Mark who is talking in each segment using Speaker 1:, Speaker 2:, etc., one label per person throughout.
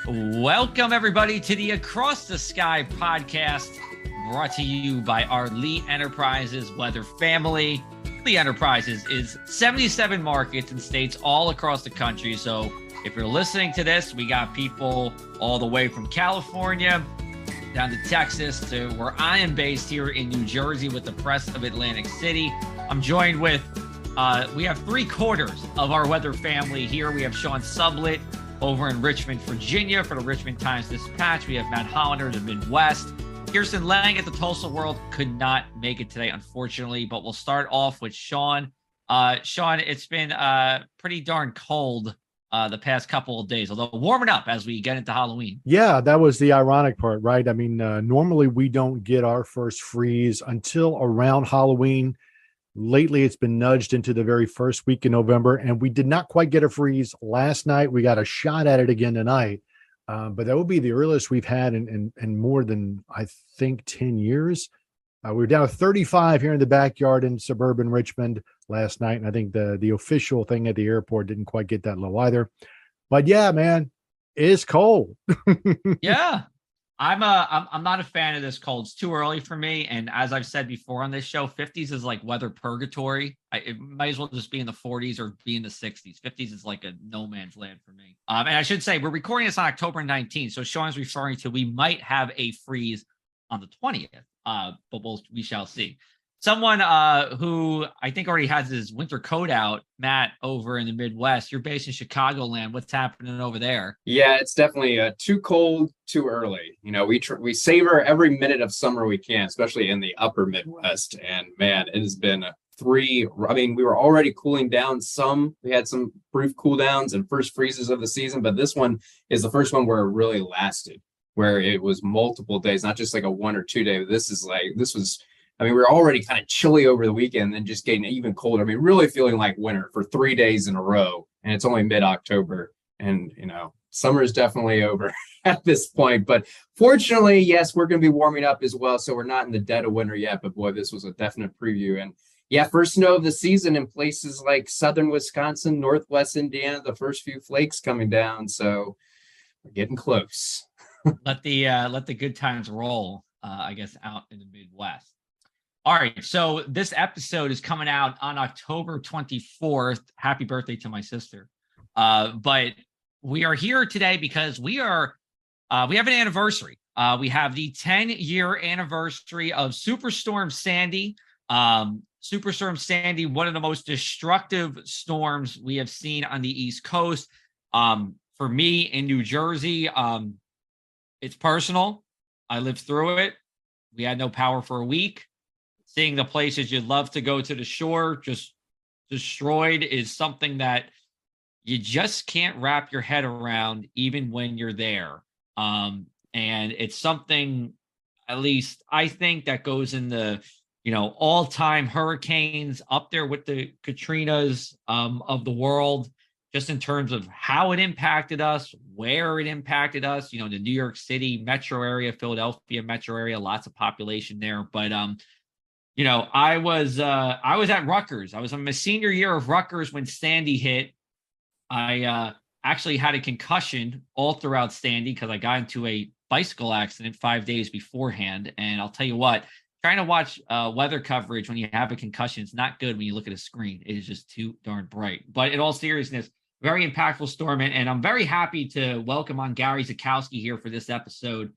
Speaker 1: Welcome, everybody, to the Across the Sky podcast, brought to you by our Lee Enterprises weather family. Lee Enterprises is 77 markets and states all across the country. So if you're listening to this, we got people all the way from California down to Texas to where I am based here in New Jersey with the press of Atlantic City. I'm joined with, we have 3/4 of our weather family here. We have Sean Sublett over in Richmond, Virginia for the Richmond Times-Dispatch. We have Matt Hollander in the Midwest. Kirsten Lang at the Tulsa World could not make it today, unfortunately, but we'll start off with Sean. Sean, it's been pretty darn cold the past couple of days, although warming up as we get into Halloween.
Speaker 2: Yeah, that was the ironic part, right? I mean, normally we don't get our first freeze until around Halloween. Lately, it's been nudged into the very first week in November, and we did not quite get a freeze last night. We got a shot at it again tonight, but that will be the earliest we've had in more than, I think, 10 years. We were down to 35 here in the backyard in suburban Richmond last night, and I think the official thing at the airport didn't quite get that low either. But yeah, man, it's cold.
Speaker 1: Yeah. I'm not a fan of this cold. It's too early for me. And as I've said before on this show, 50s is like weather purgatory. It might as well just be in the 40s or be in the 60s. 50s is like a no man's land for me. And I should say we're recording this on October 19th. So Sean's referring to we might have a freeze on the 20th. But we shall see. Someone who I think already has his winter coat out, Matt, over in the Midwest. You're based in Chicagoland. What's happening over there?
Speaker 3: Yeah, it's definitely too cold, too early. You know, we savor every minute of summer we can, especially in the upper Midwest. And man, it has been we were already cooling down some. We had some brief cool downs and first freezes of the season, but this one is the first one where it really lasted, where it was multiple days, not just like a 1 or 2 day. We were already kind of chilly over the weekend and then just getting even colder. I mean, really feeling like winter for 3 days in a row. And it's only mid-October. And, summer is definitely over at this point. But fortunately, yes, we're going to be warming up as well. So we're not in the dead of winter yet. But boy, this was a definite preview. And yeah, first snow of the season in places like southern Wisconsin, northwest Indiana, the first few flakes coming down. So we're getting close.
Speaker 1: Let the good times roll, I guess, out in the Midwest. All right, so this episode is coming out on October 24th. Happy birthday to my sister. But we are here today because we have an anniversary. We have the 10-year anniversary of Superstorm Sandy. Superstorm Sandy, one of the most destructive storms we have seen on the East Coast. For me in New Jersey, it's personal. I lived through it. We had no power for a week. Seeing the places you'd love to go to the shore just destroyed is something that you just can't wrap your head around even when you're there. And it's something, at least I think, that goes in the, all-time hurricanes, up there with the Katrinas of the world, just in terms of how it impacted us, where it impacted us, the New York City metro area, Philadelphia metro area, lots of population there. But, I was at Rutgers. I was in my senior year of Rutgers when Sandy hit. I actually had a concussion all throughout Sandy because I got into a bicycle accident 5 days beforehand. And I'll tell you what, trying to watch weather coverage when you have a concussion is not good when you look at a screen. It is just too darn bright. But in all seriousness, very impactful storm. And I'm very happy to welcome on Gary Zakowski here for this episode.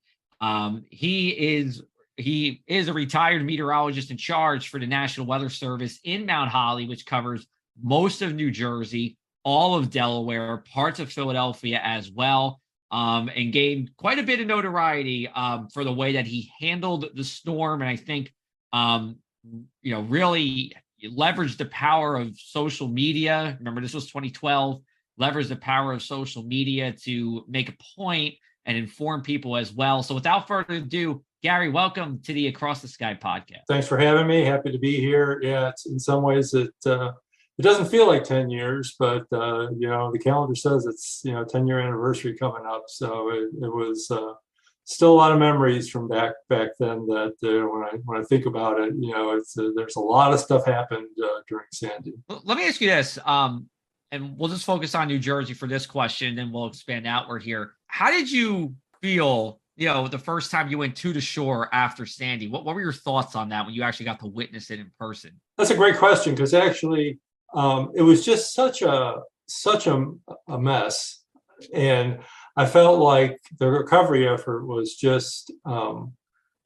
Speaker 1: He is a retired meteorologist in charge for the National Weather Service in Mount Holly, which covers most of New Jersey, all of Delaware, parts of Philadelphia as well, and gained quite a bit of notoriety for the way that he handled the storm. And I think, really leveraged the power of social media. Remember, this was 2012, leveraged the power of social media to make a point and inform people as well. So without further ado, Gary, welcome to the Across the Sky podcast.
Speaker 4: Thanks for having me. Happy to be here. Yeah, it's, in some ways it doesn't feel like 10 years, but the calendar says it's 10-year anniversary coming up. So it was still a lot of memories from back then that when I think about it, there's a lot of stuff happened during Sandy.
Speaker 1: Let me ask you this, and we'll just focus on New Jersey for this question, and then we'll expand outward here. how did you feel, the first time you went to the shore after Sandy? What were your thoughts on that when you actually got to witness it in person?
Speaker 4: That's a great question, because actually it was just such a mess, and I felt like the recovery effort was just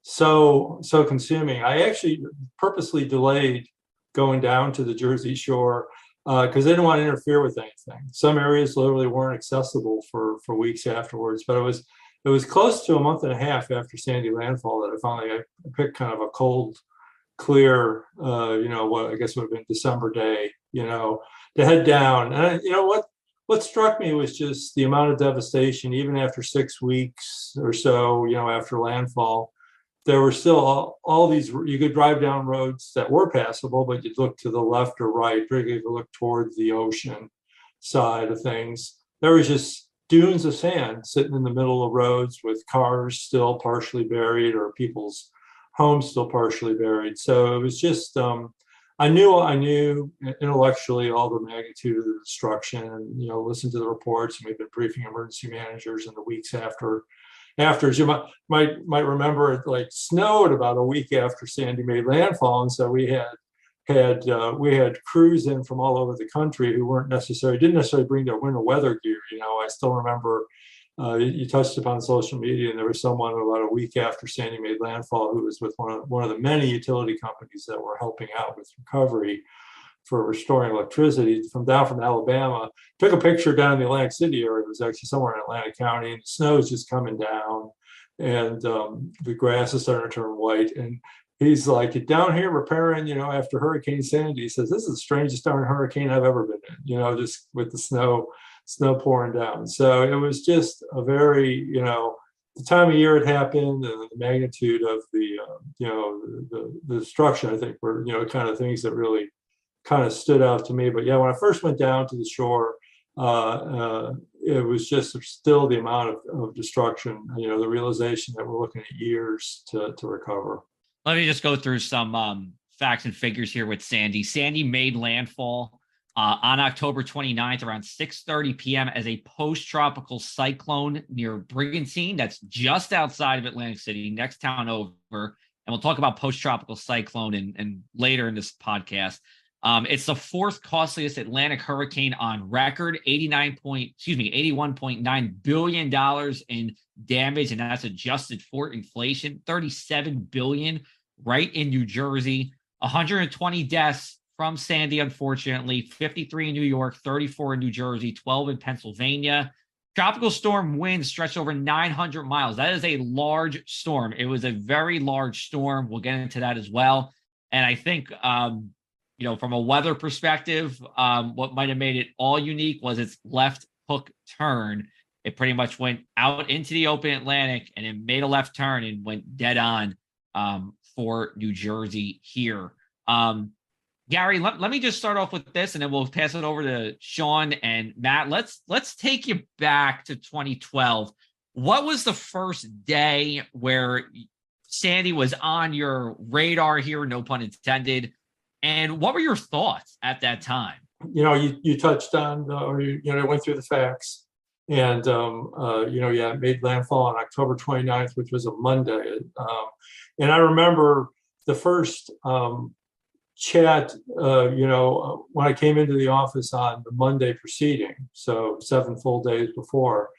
Speaker 4: so consuming. I actually purposely delayed going down to the Jersey Shore because they didn't want to interfere with anything. Some areas literally weren't accessible for weeks afterwards, but it was close to a month and a half after Sandy landfall that I picked kind of a cold, clear, what I guess would have been December day, to head down. And what struck me was just the amount of devastation, even after 6 weeks or so, after landfall. There were still all these, you could drive down roads that were passable, but you'd look to the left or right, particularly if you look towards the ocean side of things. There was just dunes of sand sitting in the middle of roads with cars still partially buried or people's homes still partially buried. So it was just, I knew intellectually all the magnitude of the destruction, and listened to the reports, and we've been briefing emergency managers in the weeks after. As you might remember, it like snowed about a week after Sandy made landfall, and so we had crews in from all over the country who didn't necessarily bring their winter weather gear. I still remember you touched upon social media, and there was someone about a week after Sandy made landfall who was with one of the many utility companies that were helping out with recovery for restoring electricity from Alabama, took a picture down in the Atlantic City area. It was actually somewhere in Atlantic County, and the snow is just coming down, and the grass is starting to turn white. And he's like, down here repairing, after Hurricane Sandy. He says, this is the strangest darn hurricane I've ever been in, just with the snow pouring down. So it was just a very, the time of year it happened, and the magnitude of the destruction, I think, were, kind of things that really kind of stood out to me. But yeah, when I first went down to the shore, it was just still the amount of destruction, the realization that we're looking at years to recover.
Speaker 1: Let me just go through some facts and figures here with Sandy. Sandy made landfall on October 29th around 6:30 p.m. as a post-tropical cyclone near Brigantine. That's just outside of Atlantic City, next town over. And we'll talk about post-tropical cyclone and later in this podcast. It's the fourth costliest Atlantic hurricane on record, $81.9 billion in damage, and that's adjusted for inflation. $37 billion right in New Jersey. 120 deaths from Sandy, unfortunately. 53 in New York, 34 in New Jersey, 12 in Pennsylvania. Tropical storm winds stretched over 900 miles. That is a large storm. It was a very large storm. We'll get into that as well. And I think from a weather perspective, what might have made it all unique was its left hook turn. It pretty much went out into the open Atlantic, and it made a left turn and went dead on for New Jersey here. Gary, let me just start off with this, and then we'll pass it over to Sean and Matt. Let's take you back to 2012. What was the first day where Sandy was on your radar here, no pun intended? And what were your thoughts at that time?
Speaker 4: You touched on, or went through the facts, and it made landfall on October 29th, which was a Monday. And I remember the first chat, when I came into the office on the Monday preceding, so 7 full days before,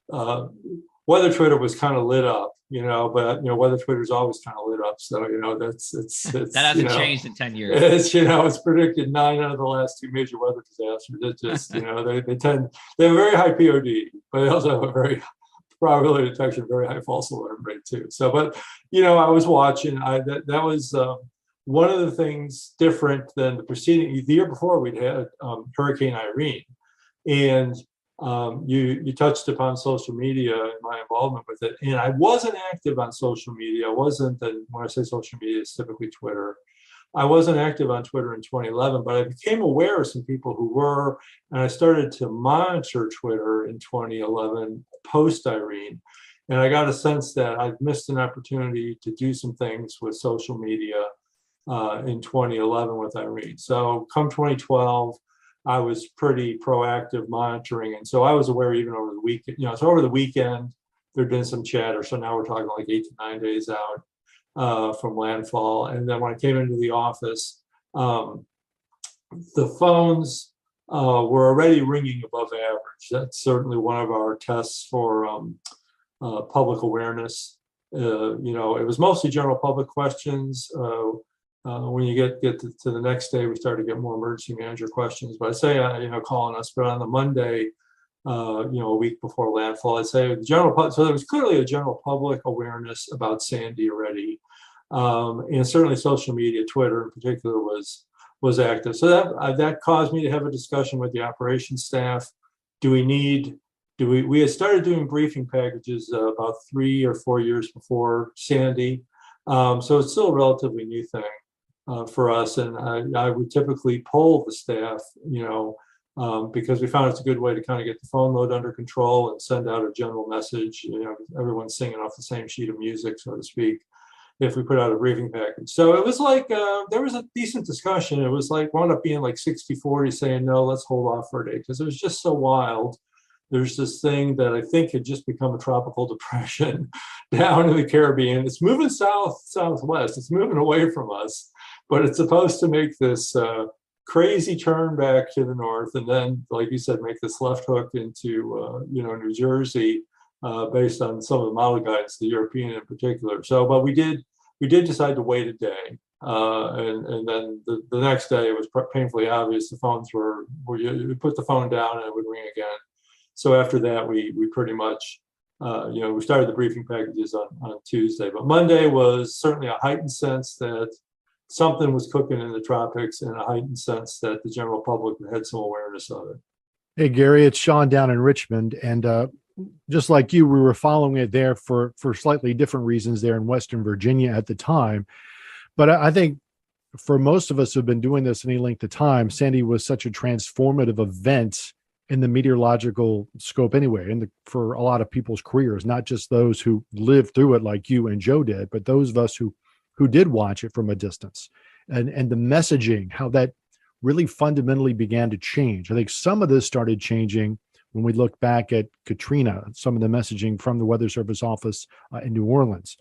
Speaker 4: weather Twitter was kind of lit up, but weather Twitter's always kind of lit up. So, it's
Speaker 1: that hasn't changed in 10 years.
Speaker 4: It's predicted 9 out of the last 2 major weather disasters. It just, they have a very high POD, but they also have a very probability of detection, very high false alarm rate too. So, but, I was watching, that was one of the things different than the year before. We'd had Hurricane Irene, and you touched upon social media and my involvement with it. And I wasn't active on social media. When I say social media, it's typically Twitter. I wasn't active on Twitter in 2011, but I became aware of some people who were, and I started to monitor Twitter in 2011 post Irene. And I got a sense that I'd missed an opportunity to do some things with social media in 2011 with Irene. So come 2012, I was pretty proactive monitoring. And so I was aware even over the weekend, so over the weekend, there'd been some chatter. So now we're talking like 8 to 9 days out from landfall. And then when I came into the office, the phones were already ringing above average. That's certainly one of our tests for public awareness. It was mostly general public questions. When you get to the next day, we started to get more emergency manager questions. But I'd say, calling us. But on the Monday, a week before landfall, I'd say the general public. So there was clearly a general public awareness about Sandy already, and certainly social media, Twitter in particular, was active. So that caused me to have a discussion with the operations staff. We had started doing briefing packages about 3 or 4 years before Sandy. So it's still a relatively new thing for us. And I would typically poll the staff, because we found it's a good way to kind of get the phone load under control and send out a general message. Everyone's singing off the same sheet of music, so to speak, if we put out a briefing package. So it was like, there was a decent discussion. It was like, wound up being like 60-40 saying, no, let's hold off for a day, because it was just so wild. There's this thing that I think had just become a tropical depression down in the Caribbean. It's moving southwest. It's moving away from us, but it's supposed to make this crazy turn back to the north, and then, like you said, make this left hook into New Jersey, based on some of the model guides, the European in particular. So, but we did decide to wait a day, and then the next day it was painfully obvious the phones were you put the phone down and it would ring again. So after that, we pretty much, we started the briefing packages on Tuesday. But Monday was certainly a heightened sense that something was cooking in the tropics, and a heightened sense that the general public had some awareness of it.
Speaker 2: Hey, Gary, it's Sean down in Richmond. And just like you, we were following it there for slightly different reasons there in Western Virginia at the time. But I think for most of us who've been doing this any length of time, Sandy was such a transformative event in the meteorological scope anyway, and for a lot of people's careers, not just those who lived through it like you and Joe did, but those of us who did watch it from a distance, and the messaging, how that really fundamentally began to change. I think some of this started changing when we look back at Katrina, some of the messaging from the Weather Service office in New Orleans.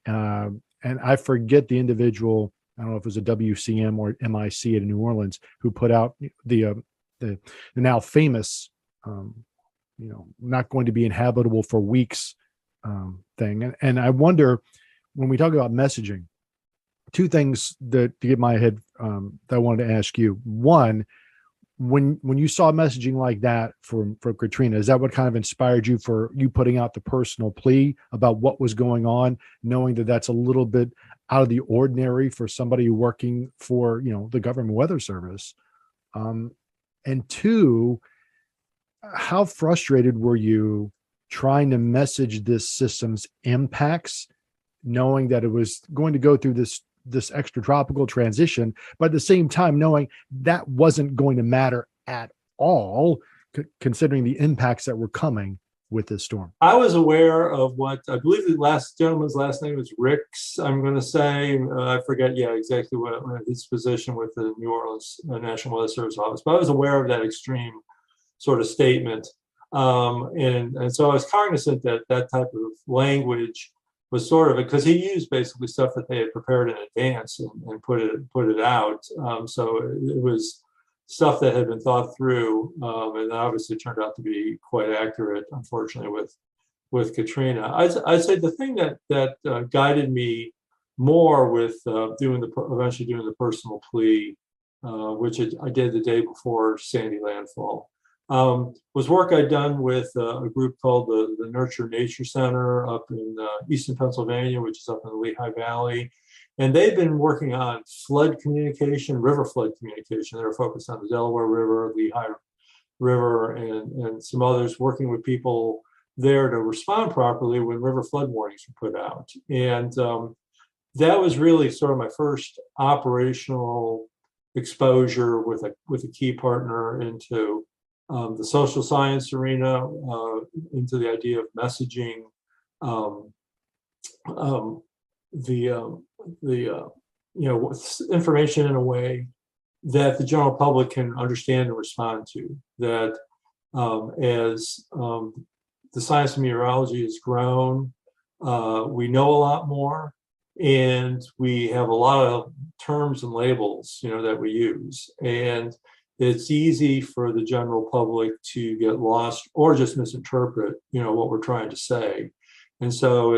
Speaker 2: And I forget the individual, I don't know if it was a WCM or MIC at New Orleans, who put out the now famous, not going to be inhabitable for weeks thing. And I wonder, when we talk about messaging, two things that to get my head that I wanted to ask you. One, when you saw messaging like that from Katrina, is that what kind of inspired you for you putting out the personal plea about what was going on, knowing that that's a little bit out of the ordinary for somebody working for, the government weather service? And two, how frustrated were you trying to message this system's impacts, knowing that it was going to go through this extratropical transition, but at the same time knowing that wasn't going to matter at all, considering the impacts that were coming with this storm?
Speaker 4: I was aware of what I believe the last gentleman's last name is Ricks. I'm going to say, I forget, exactly what his position with the New Orleans National Weather Service office, but I was aware of that extreme sort of statement. And so I was cognizant that that type of language was sort of, because he used basically stuff that they had prepared in advance and put it out. So it was stuff that had been thought through, and obviously turned out to be quite accurate, unfortunately, with Katrina. I'd say the thing that guided me more with eventually doing the personal plea, which I did the day before Sandy landfall, was work I'd done with a group called the Nurture Nature Center up in eastern Pennsylvania, which is up in the Lehigh Valley. And they've been working on flood communication, river flood communication. They were focused on the Delaware River, Lehigh River, and some others, working with people there to respond properly when river flood warnings were put out. And that was really sort of my first operational exposure with a key partner into the social science arena, into the idea of messaging, information in a way that the general public can understand and respond to. That as the science of meteorology has grown, we know a lot more, and we have a lot of terms and labels, that we use. And it's easy for the general public to get lost or just misinterpret, what we're trying to say. And so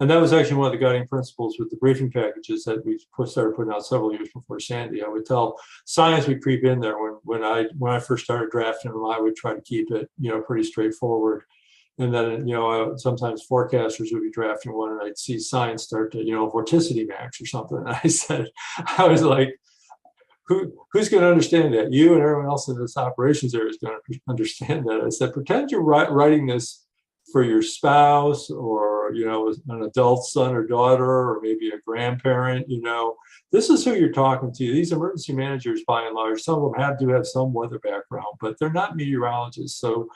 Speaker 4: and that was actually one of the guiding principles with the briefing packages that we started putting out several years before Sandy. I would tell science would creep in there when I first started drafting them. I would try to keep it, pretty straightforward. And then, sometimes forecasters would be drafting one, and I'd see science start to, vorticity max or something. And I was like, who's going to understand that? You and everyone else in this operations area is going to understand that. I said, pretend you're writing this for your spouse, or an adult son or daughter, or maybe a grandparent. This is who you're talking to. These emergency managers, by and large, some of them have some weather background, but they're not meteorologists. So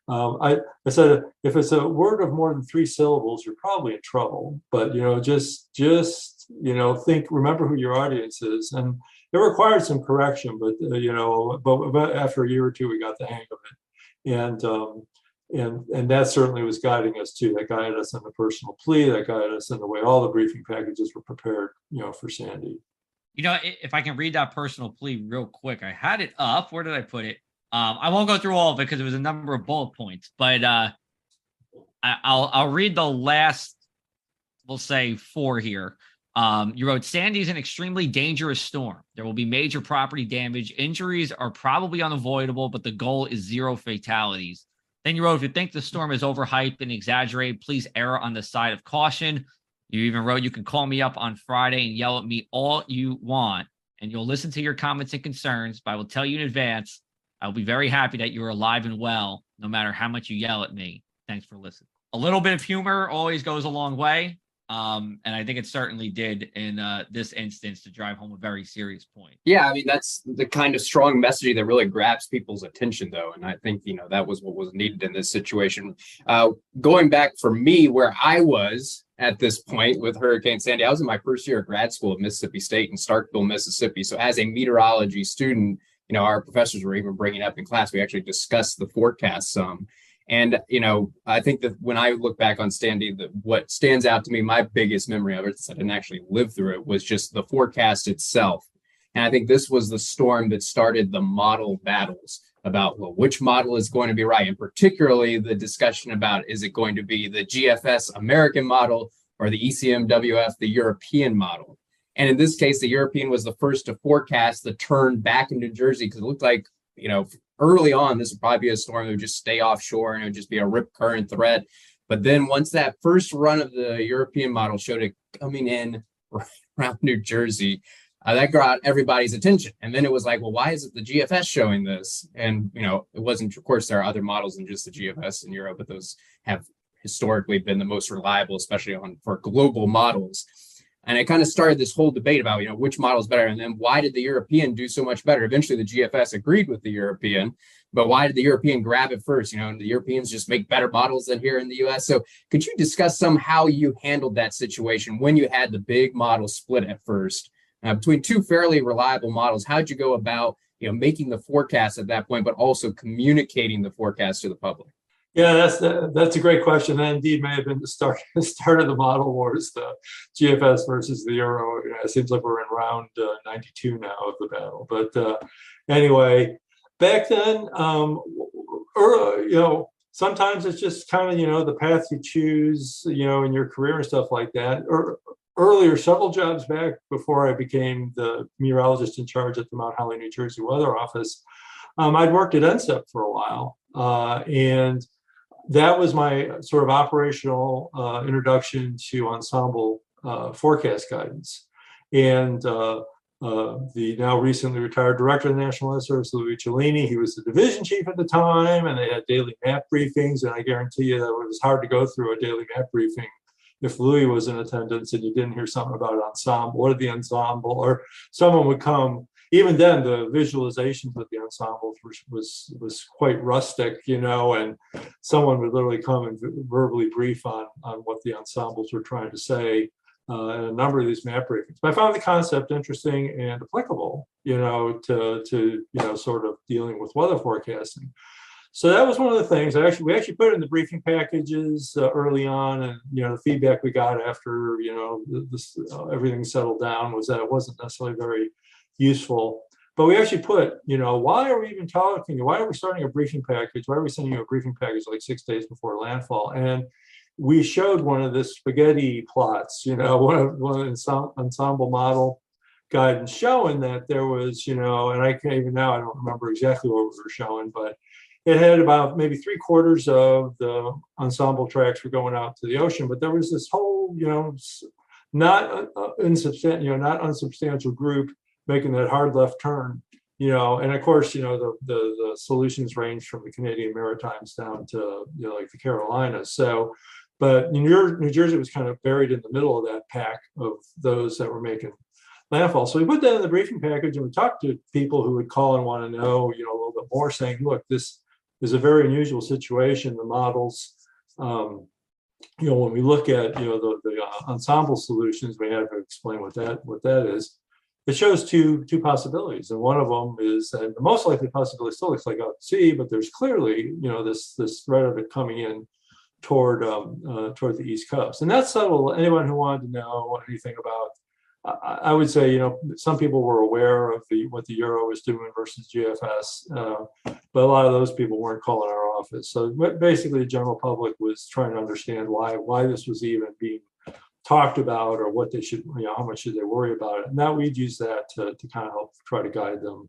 Speaker 4: I said, if it's a word of more than 3 syllables, you're probably in trouble. But just remember who your audience is. And it required some correction, but but after a year or two, we got the hang of it. And that certainly was guiding us too. That guided us in the personal plea. That guided us in the way all the briefing packages were prepared, for Sandy.
Speaker 1: If I can read that personal plea real quick, I had it up. Where did I put it? I won't go through all of it because it was a number of bullet points, but I'll read the last, we'll say 4 here. You wrote, Sandy is an extremely dangerous storm. There will be major property damage. Injuries are probably unavoidable, but the goal is 0 fatalities. Then you wrote, if you think the storm is overhyped and exaggerated, please err on the side of caution. You even wrote, you can call me up on Friday and yell at me all you want, and you'll listen to your comments and concerns, but I will tell you in advance, I'll be very happy that you're alive and well, no matter how much you yell at me. Thanks for listening. A little bit of humor always goes a long way. And I think it certainly did in this instance to drive home a very serious point.
Speaker 3: Yeah, I mean, that's the kind of strong messaging that really grabs people's attention, though. And I think, that was what was needed in this situation. Going back for me, where I was at this point with Hurricane Sandy, I was in my first year of grad school at Mississippi State in Starkville, Mississippi. So as a meteorology student, our professors were even bringing up in class, we actually discussed the forecast some. And, I think that when I look back on Sandy, what stands out to me, my biggest memory of it, since I didn't actually live through it, was just the forecast itself. And I think this was the storm that started the model battles about, which model is going to be right? And particularly the discussion about, is it going to be the GFS American model or the ECMWF, the European model? And in this case, the European was the first to forecast the turn back in New Jersey, because it looked like, early on, this would probably be a storm that would just stay offshore and it would just be a rip current threat. But then once that first run of the European model showed it coming in around New Jersey, that got everybody's attention. And then it was like, well, why is it the GFS showing this? And, it wasn't, of course, there are other models than just the GFS in Europe, but those have historically been the most reliable, especially for global models. And it kind of started this whole debate about, which model is better. And then why did the European do so much better? Eventually, the GFS agreed with the European, but why did the European grab it first? And the Europeans just make better models than here in the US. So could you discuss how you handled that situation when you had the big model split at first between 2 fairly reliable models? How'd you go about, making the forecast at that point, but also communicating the forecast to the public?
Speaker 4: Yeah, that's a great question. That indeed may have been the start of the model wars, the GFS versus the Euro. It seems like we're in round 92 now of the battle. But anyway, back then, sometimes it's just kind of, the path you choose, in your career and stuff like that. Earlier, several jobs back before I became the meteorologist in charge at the Mount Holly, New Jersey Weather Office, I'd worked at NSEP for a while. And that was my sort of operational introduction to ensemble forecast guidance. And the now recently retired director of the National Weather Service, Louis Cellini, he was the division chief at the time, and they had daily map briefings. And I guarantee you that it was hard to go through a daily map briefing if Louis was in attendance and you didn't hear something about an ensemble or the ensemble, or someone would come. Even then, the visualizations of the ensembles was quite rustic, and someone would literally come and verbally brief on what the ensembles were trying to say. in a number of these map briefings. But I found the concept interesting and applicable, to sort of dealing with weather forecasting. So that was one of the things. We actually put it in the briefing packages early on, and the feedback we got after everything settled down was that it wasn't necessarily very useful. But we actually put, why are we even talking? Why are we starting a briefing package? Why are we sending you a briefing package like 6 days before landfall? And we showed one of the spaghetti plots, one of the ensemble model guidance showing that there was, and I can't even now, I don't remember exactly what we were showing, but it had about maybe 3/4 of the ensemble tracks were going out to the ocean, but there was this whole, not unsubstantial group making that hard left turn, and of course, the solutions range from the Canadian Maritimes down to, like the Carolinas. So, but New Jersey was kind of buried in the middle of that pack of those that were making landfall. So we put that in the briefing package, and we talked to people who would call and want to know, a little bit more, saying, look, this is a very unusual situation. The models, when we look at, the ensemble solutions, we have to explain what that is. It shows two possibilities, and one of them is, and the most likely possibility still looks like out to sea, but there's clearly, this threat of it coming in toward the East Coast, and that's subtle. Anyone who wanted to know anything about, I would say, some people were aware of what the Euro was doing versus GFS, but a lot of those people weren't calling our office. So basically, the general public was trying to understand why this was even being talked about, or what they should, how much should they worry about it. And now we'd use that to kind of help try to guide them,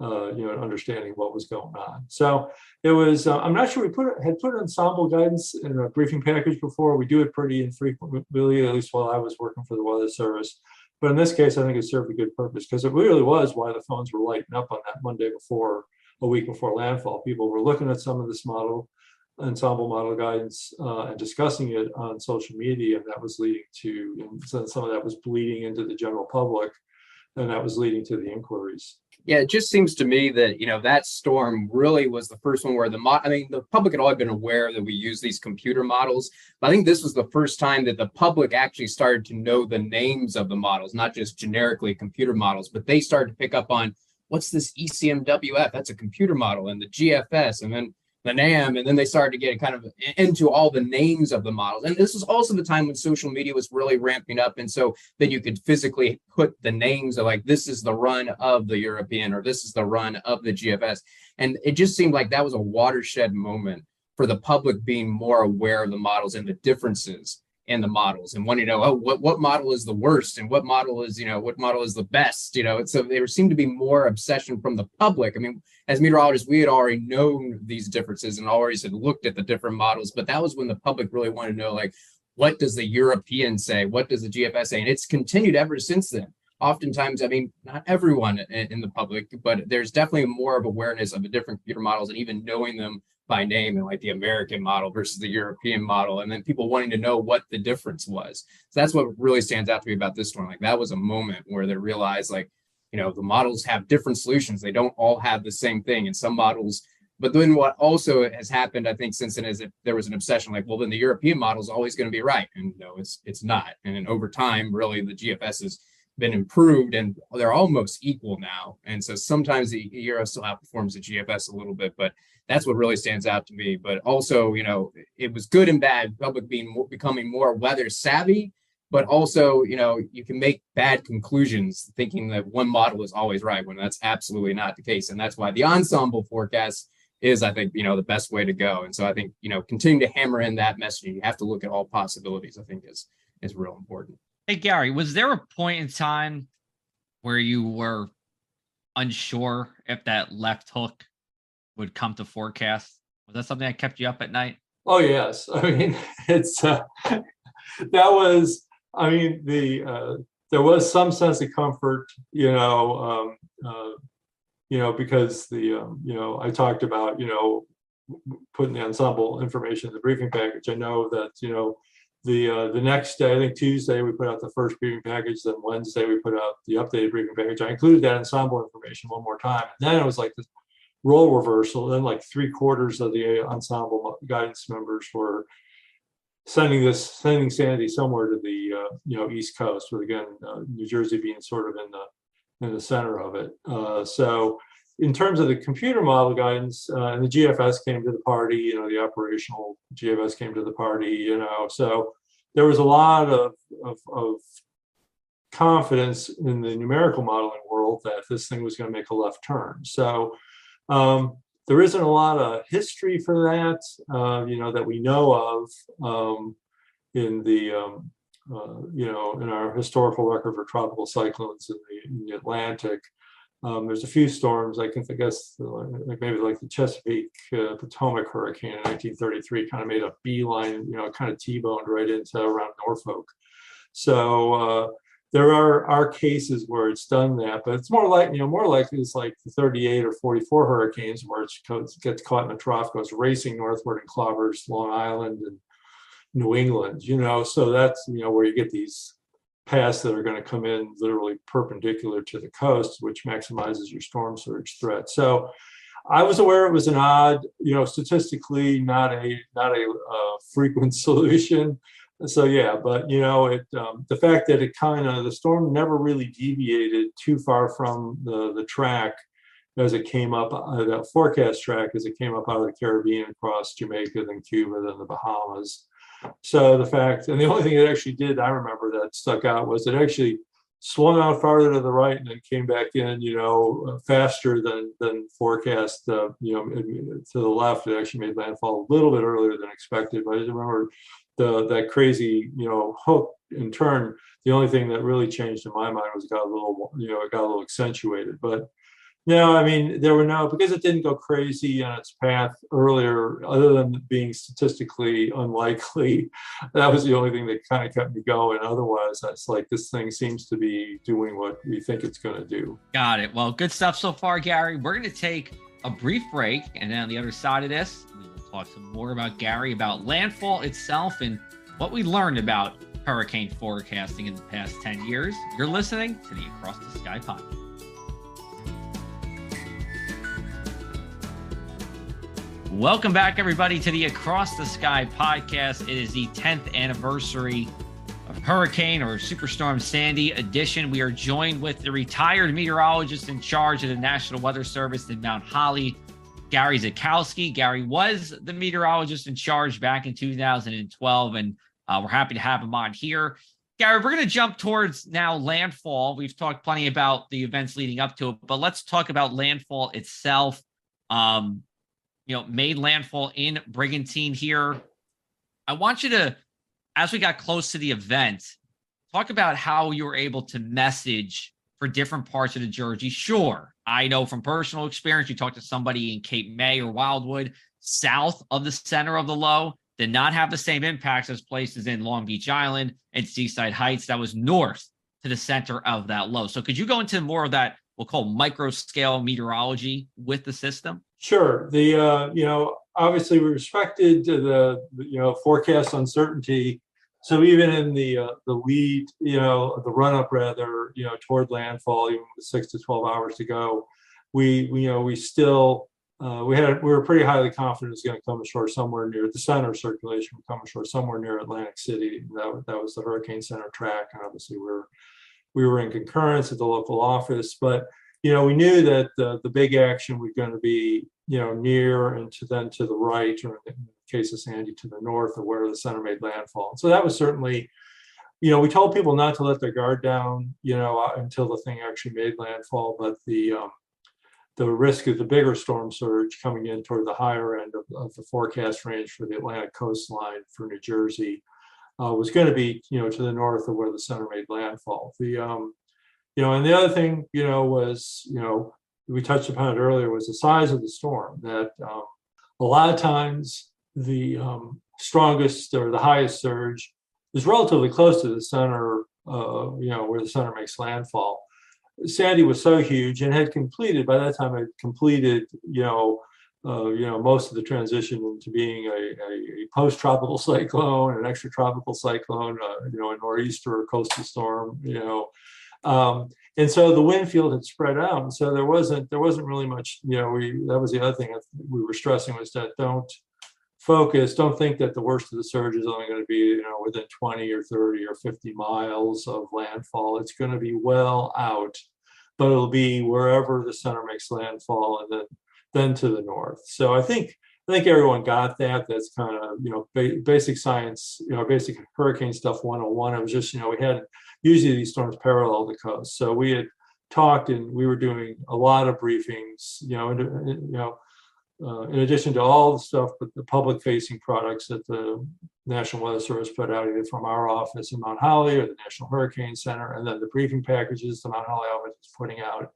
Speaker 4: understanding what was going on. So it was, I'm not sure we had put ensemble guidance in a briefing package before. We do it pretty infrequently, at least while I was working for the Weather Service. But in this case, I think it served a good purpose, because it really was why the phones were lighting up on that Monday before, a week before landfall. People were looking at some of this ensemble model guidance and discussing it on social media, and that was leading to, and some of that was bleeding into the general public, and that was leading to the inquiries.
Speaker 3: Yeah, it just seems to me that, that storm really was the first one where the public had always been aware that we use these computer models, but I think this was the first time that the public actually started to know the names of the models, not just generically computer models, but they started to pick up on, what's this ECMWF? That's a computer model, and the GFS, and then the NAM, and then they started to get kind of into all the names of the models. And this was also the time when social media was really ramping up, and so then you could physically put the names of, like, this is the run of the European, or this is the run of the GFS. And it just seemed like that was a watershed moment for the public being more aware of the models and the differences in the models, and wanting to know, what model is the worst, and what model is the best, so there seemed to be more obsession from the public. I mean, as meteorologists, we had already known these differences and always had looked at the different models, but that was when the public really wanted to know, like, what does the European say? What does the GFS say? And it's continued ever since then. Oftentimes, I mean, not everyone in the public, but there's definitely more of awareness of the different computer models, and even knowing them by name, and like the American model versus the European model, and then people wanting to know what the difference was. So that's what really stands out to me about this storm. Like, that was a moment where they realized, like, the models have different solutions. They don't all have the same thing, and some models. But then what also has happened, I think, since then, is if there was an obsession, like, well, then the European model is always going to be right, and no, it's not. And then over time, really, the GFS has been improved, and they're almost equal now. And so sometimes the Euro still outperforms the GFS a little bit, but that's what really stands out to me. But also, it was good and bad, public becoming more weather savvy, but also, you can make bad conclusions thinking that one model is always right, when that's absolutely not the case. And that's why the ensemble forecast is, I think, the best way to go. And so I think, continuing to hammer in that messaging, you have to look at all possibilities, I think is real important.
Speaker 1: Hey, Gary, was there a point in time where you were unsure if that left hook would come to forecast? Was that something that kept you up at night?
Speaker 4: Oh, yes. I mean, it's there was some sense of comfort, because I talked about, putting the ensemble information in the briefing package. I know that, the next day, I think Tuesday, we put out the first briefing package. Then Wednesday, we put out the updated briefing package. I included that ensemble information one more time. And then it was like this role reversal. Then like 3/4 of the ensemble guidance members were sending Sandy somewhere to the East Coast, with again New Jersey being sort of in the center of it. So in terms of the computer model guidance, and the GFS came to the party, the operational GFS came to the party, so there was a lot of confidence in the numerical modeling world that this thing was going to make a left turn. So there isn't a lot of history for that, that we know of in the in our historical record for tropical cyclones in the Atlantic. There's a few storms, I guess, maybe like the Chesapeake Potomac hurricane in 1933 kind of made a beeline, kind of T-boned right into around Norfolk. So there are cases where it's done that, but it's more likely it's like the 38 or 44 hurricanes where it gets caught in a trough, goes racing northward and clobbers Long Island and New England, so that's, where you get these paths that are going to come in literally perpendicular to the coast, which maximizes your storm surge threat. So I was aware it was an odd, statistically not a frequent solution. So yeah, but the fact that the storm never really deviated too far from the track as it came up, that forecast track as it came up out of the Caribbean across Jamaica, then Cuba, then the Bahamas. So the fact, and the only thing it actually did, I remember that stuck out, was it actually swung out farther to the right and then came back in, faster than forecast, to the left. It actually made landfall a little bit earlier than expected. But I just remember that crazy, hook and turn. The only thing that really changed in my mind was it got a little accentuated. But no, I mean, because it didn't go crazy on its path earlier, other than being statistically unlikely. That was the only thing that kind of kept me going. Otherwise, it's like this thing seems to be doing what we think it's going to do.
Speaker 1: Got it. Well, good stuff so far, Gary. We're going to take a brief break, and then on the other side of this, we will talk some more about Gary, about landfall itself, and what we learned about hurricane forecasting in the past 10 years. You're listening to the Across the Sky podcast. Welcome back, everybody, to the Across the Sky podcast. It is the 10th anniversary of Hurricane or Superstorm Sandy edition. We are joined with the retired meteorologist in charge of the National Weather Service in Mount Holly, Gary Zakowski. Gary was the meteorologist in charge back in 2012, and we're happy to have him on here. Gary, we're going to jump towards now landfall. We've talked plenty about the events leading up to it, but let's talk about landfall itself. Made landfall in Brigantine here. I want you to, as we got close to the event, talk about how you were able to message for different parts of the Jersey. Sure, I know from personal experience, you talked to somebody in Cape May or Wildwood, south of the center of the low, did not have the same impacts as places in Long Beach Island and Seaside Heights that was north to the center of that low. So could you go into more of that, we'll call micro scale meteorology with the system? Sure.
Speaker 4: Obviously we respected the forecast uncertainty. So even in the lead, the run up rather, toward landfall, even with 6 to 12 hours to go, we were pretty highly confident it's going to come ashore somewhere near the center circulation, would come ashore somewhere near Atlantic City. That was the Hurricane Center track, and obviously we were in concurrence at the local office, but we knew that the big action was going to be, near and to the right, or in the case of Sandy, to the north of where the center made landfall. So that was certainly, we told people not to let their guard down, until the thing actually made landfall. But the risk of the bigger storm surge coming in toward the higher end of the forecast range for the Atlantic coastline for New Jersey was going to be, to the north of where the center made landfall. And the other thing, was, we touched upon it earlier, was the size of the storm. That a lot of times the strongest or the highest surge is relatively close to the center, where the center makes landfall. Sandy was so huge and had completed, by that time, most of the transition into being a post-tropical cyclone, an extratropical cyclone, a nor'easter or coastal storm, and so the wind field had spread out, and so there wasn't really much. That was the other thing we were stressing, was that don't focus. Don't think that the worst of the surge is only going to be, within 20 or 30 or 50 miles of landfall. It's going to be well out, but it'll be wherever the center makes landfall, and then to the north. So I think everyone got that. That's kind of, basic science, basic hurricane stuff 101. It was just, we had usually these storms parallel the coast. So we had talked, and we were doing a lot of briefings, in addition to all the stuff, but the public-facing products that the National Weather Service put out, either from our office in Mount Holly or the National Hurricane Center, and then the briefing packages the Mount Holly office is putting out.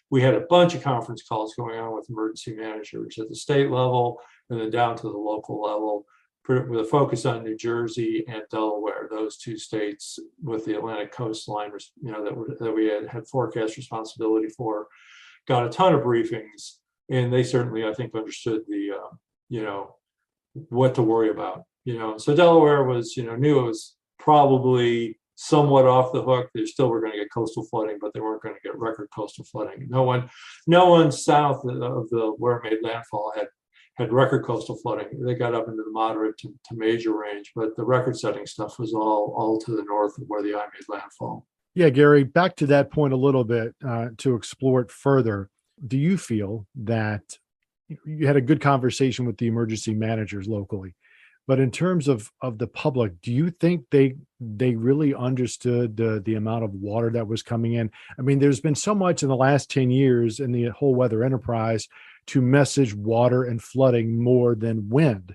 Speaker 4: We had a bunch of conference calls going on with emergency managers at the state level and then down to the local level, with a focus on New Jersey and Delaware, those two states with the Atlantic coastline, that we had forecast responsibility for. Got a ton of briefings, and they certainly, I think, understood the, what to worry about. So Delaware was, knew it was probably somewhat off the hook. They still were going to get coastal flooding, but they weren't going to get record coastal flooding. No one south of the where it made landfall had record coastal flooding. They got up into the moderate to major range, but the record-setting stuff was all to the north of where the eye made landfall.
Speaker 2: Yeah, Gary, back to that point a little bit to explore it further. Do you feel that you had a good conversation with the emergency managers locally, but in terms of the public, do you think they really understood the amount of water that was coming in? I mean, there's been so much in the last 10 years in the whole weather enterprise to message water and flooding more than wind.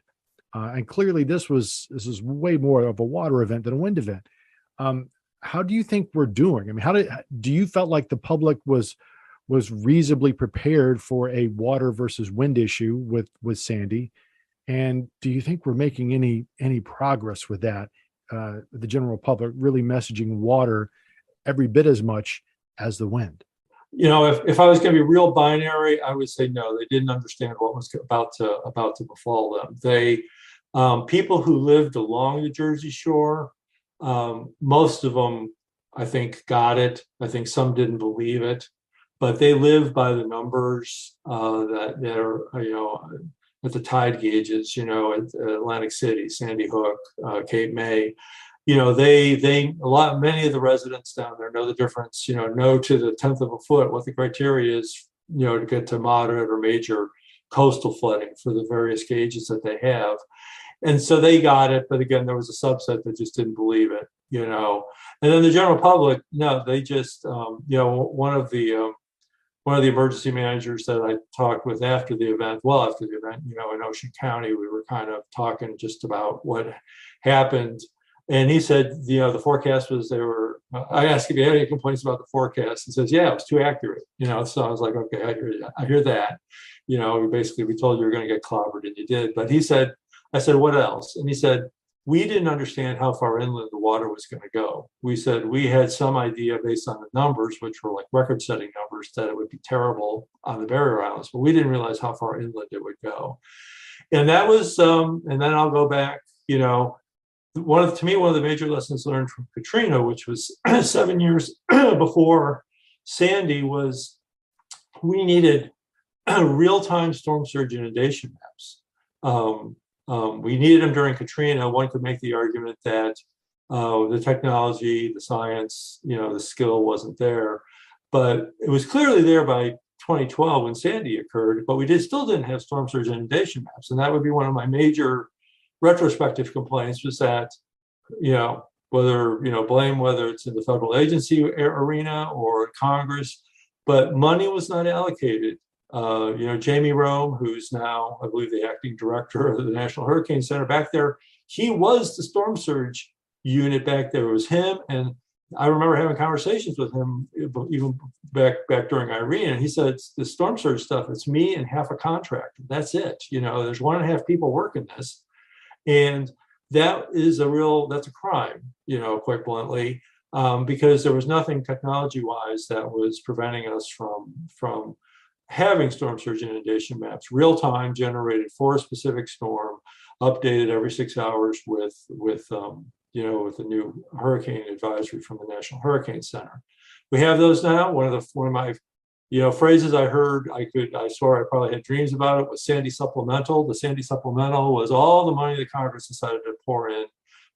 Speaker 2: And clearly this is way more of a water event than a wind event. How do you think we're doing? I mean, do you felt like the public was reasonably prepared for a water versus wind issue with Sandy? And do you think we're making any progress with that? The general public really messaging water every bit as much as the wind.
Speaker 4: If I was going to be real binary, I would say no. They didn't understand what was about to befall them. People who lived along the Jersey Shore, most of them, I think, got it. I think some didn't believe it, but they live by the numbers that are, at the tide gauges, at Atlantic City, Sandy Hook, Cape May. Many of the residents down there know the difference, know to the 10th of a foot what the criteria is, to get to moderate or major coastal flooding for the various gauges that they have. And so they got it, but again, there was a subset that just didn't believe it, And then the general public, no, they just, one of the emergency managers that I talked with after the event, in Ocean County, we were kind of talking just about what happened. And he said, the forecast was I asked if he had any complaints about the forecast. He says, yeah, it was too accurate. So I was like, okay, I hear that. Basically, we told you were going to get clobbered, and you did. But I said, what else? And he said, we didn't understand how far inland the water was going to go. We said we had some idea based on the numbers, which were like record-setting numbers, that it would be terrible on the barrier islands, but we didn't realize how far inland it would go. And that was, and then I'll go back, one of the major lessons learned from Katrina, which was 7 years before Sandy, was we needed real-time storm surge inundation maps. We needed them during Katrina. One could make the argument that the technology, the science, the skill wasn't there, but it was clearly there by 2012 when Sandy occurred, but we still didn't have storm surge inundation maps. And that would be one of my major retrospective complaints, was that, whether it's in the federal agency arena or Congress, but money was not allocated. Jamie Rome, who's now, I believe, the acting director of the National Hurricane Center back there, he was the storm surge unit back there. It was him, and I remember having conversations with him even back during Irene, and he said, it's the storm surge stuff, it's me and half a contractor. That's it. There's 1.5 people working this. And that's a crime, quite bluntly, because there was nothing technology-wise that was preventing us from having storm surge inundation maps, real-time generated for a specific storm, updated every 6 hours with the new hurricane advisory from the National Hurricane Center. We have those now. One of my phrases I heard, I swore I probably had dreams about it, was Sandy supplemental. The Sandy supplemental was all the money that Congress decided to pour in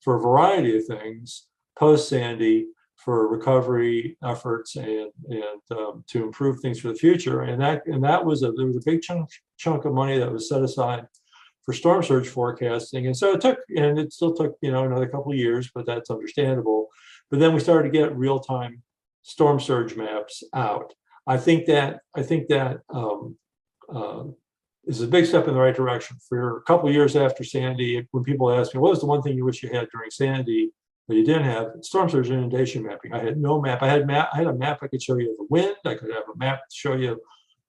Speaker 4: for a variety of things post Sandy for recovery efforts and to improve things for the future. And there was a big chunk of money that was set aside for storm surge forecasting. And so it still took, another couple of years, but that's understandable. But then we started to get real-time storm surge maps out. I think that is a big step in the right direction. For a couple of years after Sandy, when people ask me, what was the one thing you wish you had during Sandy that you didn't have? Storm surge inundation mapping. I had no map. I had a map I could show you the wind. I could have a map to show you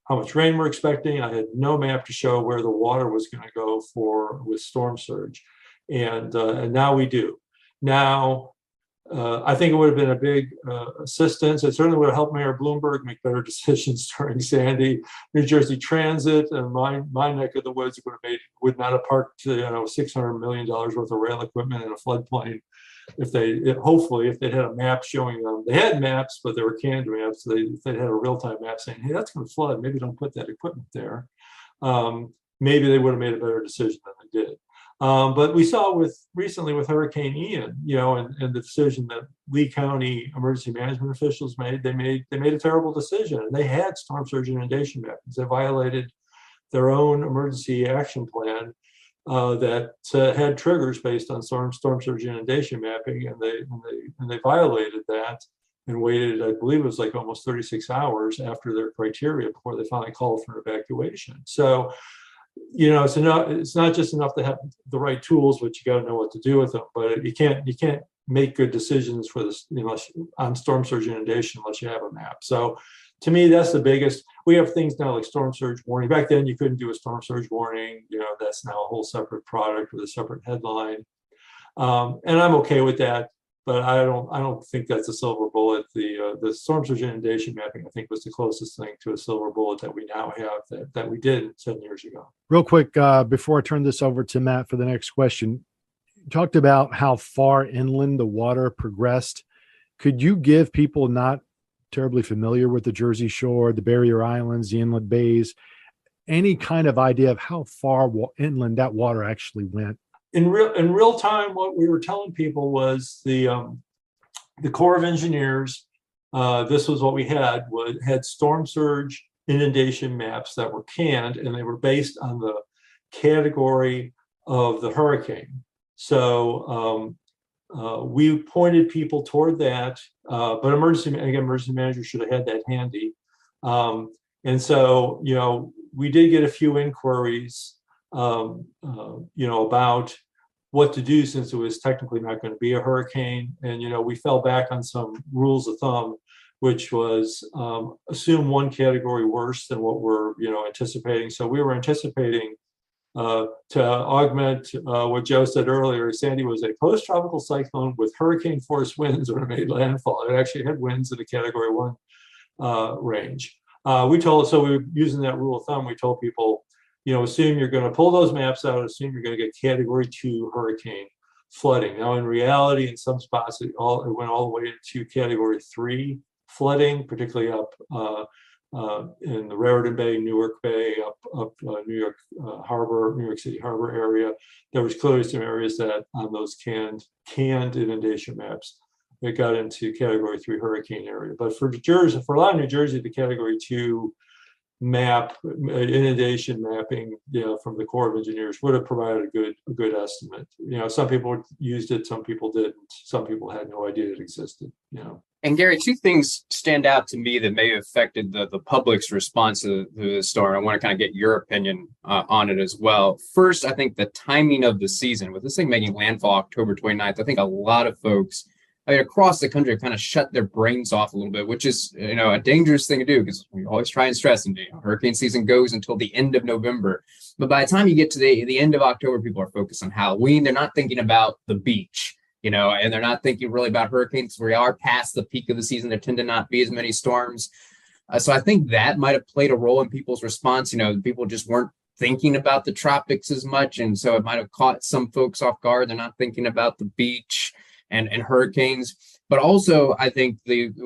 Speaker 4: how much rain we're expecting. I had no map to show where the water was going to go with storm surge. And now we do. Now, I think it would have been a big assistance. It certainly would have helped Mayor Bloomberg make better decisions during Sandy. New Jersey Transit and my neck of the woods would not have parked $600 million worth of rail equipment in a floodplain if they'd had a map showing them. They had maps, but they were canned maps. If they'd had a real-time map saying, hey, that's going to flood, maybe don't put that equipment there. Maybe they would have made a better decision than they did. But we saw recently with Hurricane Ian, and the decision that Lee County emergency management officials made, they made a terrible decision. And they had storm surge inundation mappings. They violated their own emergency action plan that had triggers based on storm surge inundation mapping, and they violated that and waited, I believe it was like almost 36 hours after their criteria before they finally called for evacuation. So, it's not just enough to have the right tools, but you got to know what to do with them. But you can't make good decisions for this, on storm surge inundation unless you have a map. So, to me, that's the biggest. We have things now like storm surge warning. Back then, you couldn't do a storm surge warning. That's now a whole separate product with a separate headline, and I'm okay with that. But I don't think that's a silver bullet. The storm surge inundation mapping, I think, was the closest thing to a silver bullet that we now have that we did 10 years ago.
Speaker 2: Real quick, before I turn this over to Matt for the next question, you talked about how far inland the water progressed. Could you give people not terribly familiar with the Jersey Shore, the barrier islands, the inlet bays, any kind of idea of how far inland that water actually went?
Speaker 4: In real time, what we were telling people was the Corps of Engineers. This was what we had storm surge inundation maps that were canned, and they were based on the category of the hurricane. So we pointed people toward that, but emergency managers should have had that handy. And so we did get a few inquiries. About what to do since it was technically not going to be a hurricane. And, we fell back on some rules of thumb, which was assume one category worse than what we're, anticipating. So we were anticipating to augment what Joe said earlier. Sandy was a post-tropical cyclone with hurricane force winds when it made landfall. It actually had winds in the category 1 range. We were using that rule of thumb. We told people, assume you're going to pull those maps out, assume you're going to get category 2 hurricane flooding. Now, in reality, in some spots, it went all the way to category 3 flooding, particularly up in the Raritan Bay, Newark Bay, up New York City Harbor area. There was clearly some areas that on those canned inundation maps, it got into category 3 hurricane area. But for a lot of New Jersey, the category 2 map, inundation mapping, from the Corps of Engineers would have provided a good estimate. Some people used it, some people didn't, some people had no idea it existed.
Speaker 3: And Gary, two things stand out to me that may have affected the public's response to the storm. I want to kind of get your opinion on it as well. First, I think the timing of the season, with this thing making landfall October 29th, I think a lot of folks across the country kind of shut their brains off a little bit, which is, a dangerous thing to do because we always try and stress, and hurricane season goes until the end of November. But by the time you get to the end of October, people are focused on Halloween. They're not thinking about the beach, and they're not thinking really about hurricanes. We are past the peak of the season. There tend to not be as many storms. So I think that might have played a role in people's response. People just weren't thinking about the tropics as much. And so it might have caught some folks off guard. They're not thinking about the beach and hurricanes. but also I think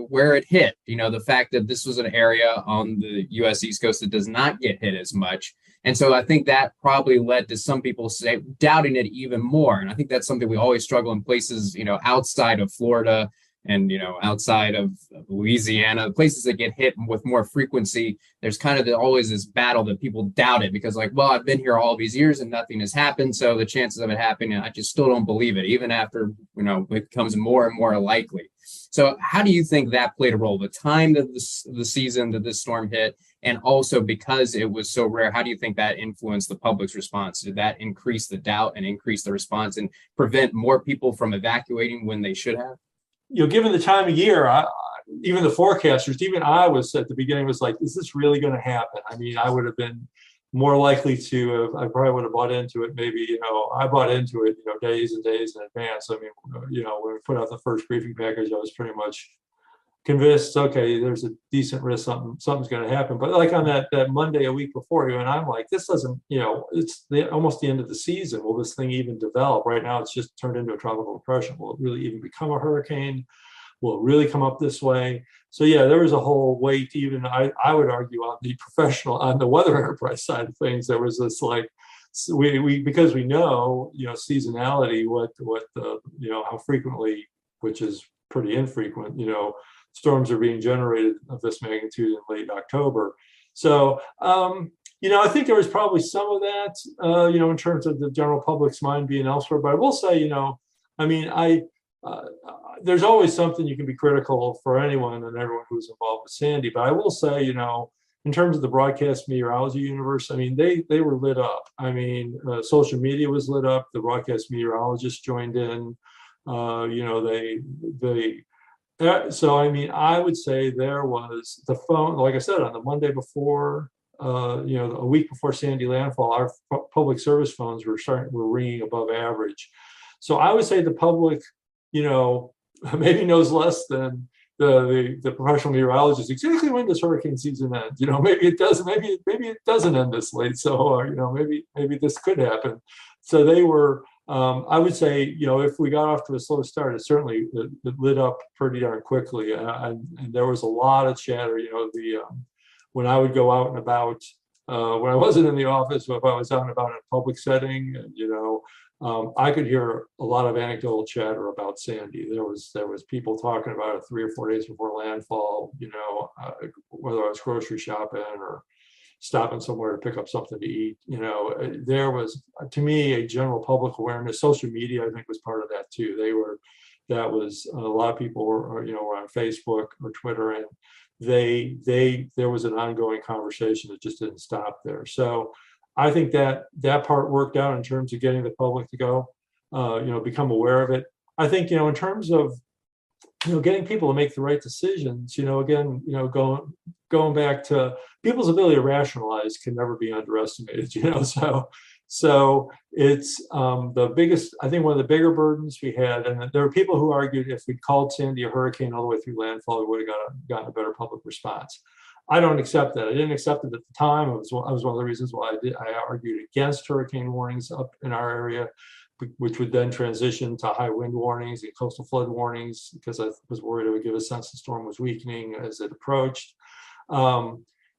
Speaker 3: where it hit, the fact that this was an area on the U.S. East Coast that does not get hit as much. And so I think that probably led to some people doubting it even more. And I think that's something we always struggle in places, outside of Florida and, outside of Louisiana, places that get hit with more frequency. There's kind of always this battle that people doubt it because well, I've been here all these years and nothing has happened. So the chances of it happening, I just still don't believe it, even after, it becomes more and more likely. So how do you think that played a role? The time that the season that this storm hit, and also because it was so rare, how do you think that influenced the public's response? Did that increase the doubt and increase the response and prevent more people from evacuating when they should have?
Speaker 4: Given the time of year, even the forecasters, even I was at the beginning was like, is this really going to happen? I mean, I would have been more likely to I probably would have bought into it. Maybe, I bought into it, days and days in advance. I mean, when we put out the first briefing package, I was pretty much convinced, okay, there's a decent risk something's going to happen. But like on that Monday a week before, and I'm like, this doesn't, it's almost the end of the season. Will this thing even develop? Right now, it's just turned into a tropical depression. Will it really even become a hurricane? Will it really come up this way? So yeah, there was a whole wait. Even I would argue on the weather enterprise side of things, there was this like, we because we know, seasonality, what the, how frequently, which is pretty infrequent, storms are being generated of this magnitude in late October. So, I think there was probably some of that, in terms of the general public's mind being elsewhere. But I will say, there's always something you can be critical for anyone and everyone who's involved with Sandy. But I will say, in terms of the broadcast meteorology universe, I mean, they were lit up. I mean, social media was lit up. The broadcast meteorologists joined in. So, I mean, I would say there was the phone, like I said, on the Monday before, a week before Sandy landfall, our public service phones were ringing above average. So I would say the public, maybe knows less than the professional meteorologist exactly when does hurricane season end. Maybe it doesn't. Maybe it doesn't end this late. So, maybe this could happen. So they were. I would say, if we got off to a slow start, it certainly it lit up pretty darn quickly, and there was a lot of chatter. When I would go out and about, when I wasn't in the office, if I was out and about in a public setting, I could hear a lot of anecdotal chatter about Sandy. There was people talking about it 3 or 4 days before landfall. Whether I was grocery shopping or stopping somewhere to pick up something to eat. There was, to me, a general public awareness. Social media, I think, was part of that too. That was a lot of people were on Facebook or Twitter, and there was an ongoing conversation that just didn't stop there. So I think that part worked out in terms of getting the public to go, become aware of it. I think, in terms of, getting people to make the right decisions, again, going back to people's ability to rationalize can never be underestimated, so it's the biggest, I think one of the bigger burdens we had, and there were people who argued if we'd called Sandy a hurricane all the way through landfall, we would have gotten a better public response. I don't accept that. I didn't accept it at the time. It was one of the reasons why I argued against hurricane warnings up in our area, which would then transition to high wind warnings and coastal flood warnings, because I was worried it would give a sense the storm was weakening as it approached.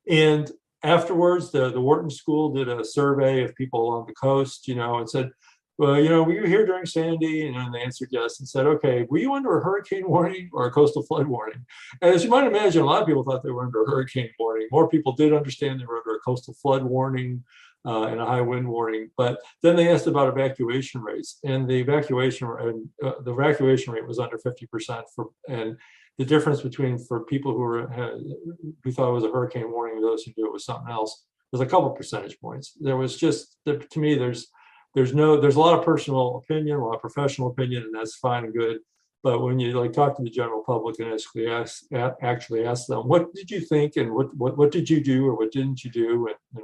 Speaker 4: And afterwards, the Wharton School did a survey of people along the coast, and said, well, were you here during Sandy? And they answered yes, and said, okay, were you under a hurricane warning or a coastal flood warning? And as you might imagine, a lot of people thought they were under a hurricane warning. More people did understand they were under a coastal flood warning and a high wind warning. But then they asked about evacuation rates, and the evacuation rate was under 50%. And the difference between for people who thought it was a hurricane warning and those who knew it was something else was a couple percentage points. There was just, to me, there's a lot of personal opinion, a lot of professional opinion, and that's fine and good. But when you talk to the general public and actually ask them, what did you think, and what did you do, or what didn't you do, and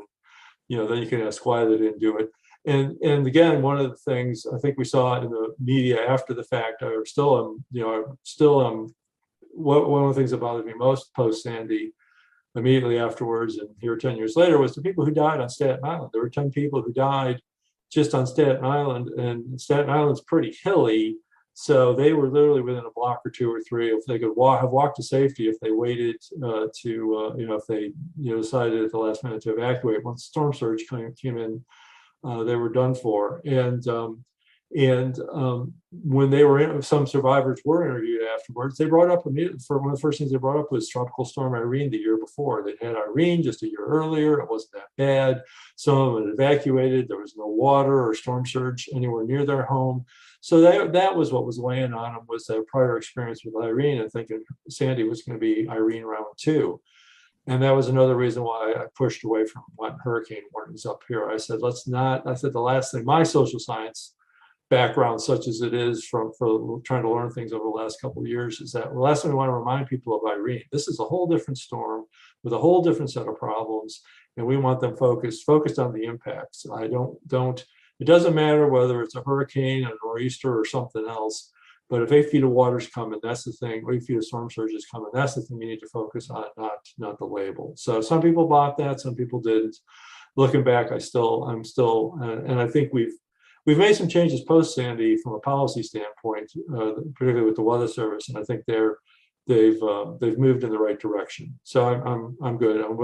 Speaker 4: then you can ask why they didn't do it. And again, one of the things I think we saw in the media after the fact, one of the things that bothered me most post Sandy, immediately afterwards, and here 10 years later, was the people who died on Staten Island. There were 10 people who died just on Staten Island, and Staten Island's pretty hilly. So they were literally within a block or two or three. If they could have walked to safety, if they waited if they decided at the last minute to evacuate, once storm surge came in, they were done for. And when they were in, some survivors were interviewed afterwards, they brought up for one of the first things they brought up was Tropical Storm Irene the year before. They'd had Irene just a year earlier. It wasn't that bad. Some of them had evacuated. There was no water or storm surge anywhere near their home. So that was what was weighing on them, was their prior experience with Irene and thinking Sandy was going to be Irene round 2. And that was another reason why I pushed away from what hurricane warnings up here. I said, the last thing, my social science background, such as it is for trying to learn things over the last couple of years, is that the last thing we want to remind people of Irene. This is a whole different storm with a whole different set of problems, and we want them focused on the impacts. It doesn't matter whether it's a hurricane, a nor'easter, or something else, but if 8 feet of water is coming, that's the thing. 8 feet of storm surge is coming. That's the thing you need to focus on, not the label. So some people bought that, some people didn't. Looking back, I'm still, and I think we've made some changes post Sandy from a policy standpoint, particularly with the Weather Service, and I think they've moved in the right direction. So I'm good. I'm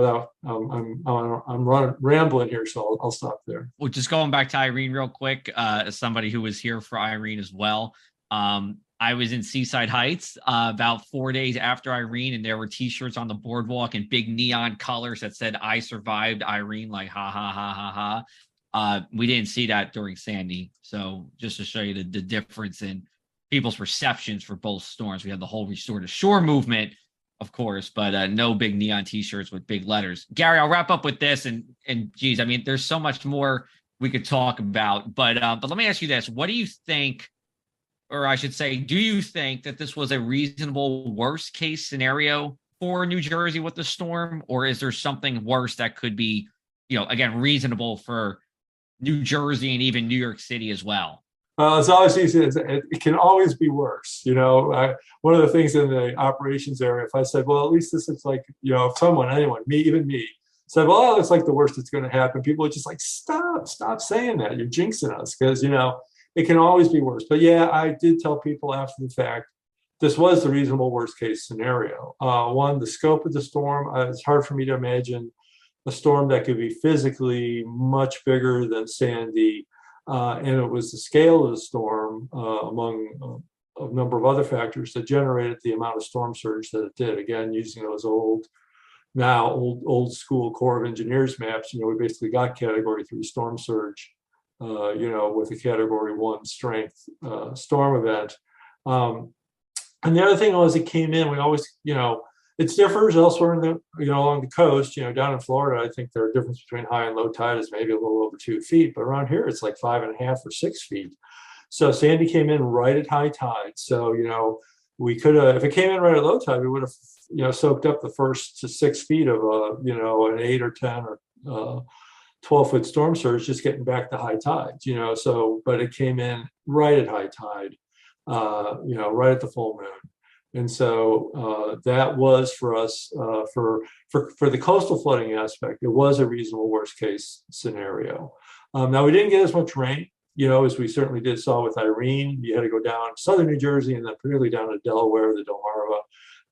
Speaker 4: rambling here, so I'll stop there.
Speaker 1: Well, just going back to Irene real quick, as somebody who was here for Irene as well. I was in Seaside Heights about 4 days after Irene, and there were T-shirts on the boardwalk and big neon colors that said "I survived Irene," like ha ha ha ha ha. We didn't see that during Sandy. So just to show you the difference in people's perceptions for both storms. We had the whole Restore to Shore movement, of course, but no big neon T-shirts with big letters. Gary, I'll wrap up with this. And geez, I mean, there's so much more we could talk about. But let me ask you this. What do you think, or I should say, do you think that this was a reasonable worst case scenario for New Jersey with the storm? Or is there something worse that could be, again, reasonable for New Jersey and even New York City as well?
Speaker 4: It's always easy. It can always be worse. One of the things in the operations area, if I said, well, at least this is like, if anyone, even me, said, well, that's like the worst that's going to happen, people are just like, stop saying that. You're jinxing us, because, it can always be worse. But yeah, I did tell people after the fact, this was the reasonable worst case scenario. One, the scope of the storm, it's hard for me to imagine a storm that could be physically much bigger than Sandy. And it was the scale of the storm, among a number of other factors, that generated the amount of storm surge that it did. Again, using those old school Corps of Engineers maps, we basically got Category 3 storm surge, with a Category 1 strength storm event. And the other thing was, it came in, we always, it differs elsewhere in the, along the coast, down in Florida, I think there are differences between high and low tide is maybe a little over 2 feet, but around here it's like 5.5 or 6 feet. So Sandy came in right at high tide. So, we could have, if it came in right at low tide, we would have, soaked up the first to 6 feet of an 8 or 10 or 12-foot storm surge, just getting back to high tides, but it came in right at high tide, right at the full moon. And so that was for us, for the coastal flooding aspect, it was a reasonable worst case scenario. Now, we didn't get as much rain, as we certainly saw with Irene. You had to go down southern New Jersey and then particularly down to Delaware, the Delmarva,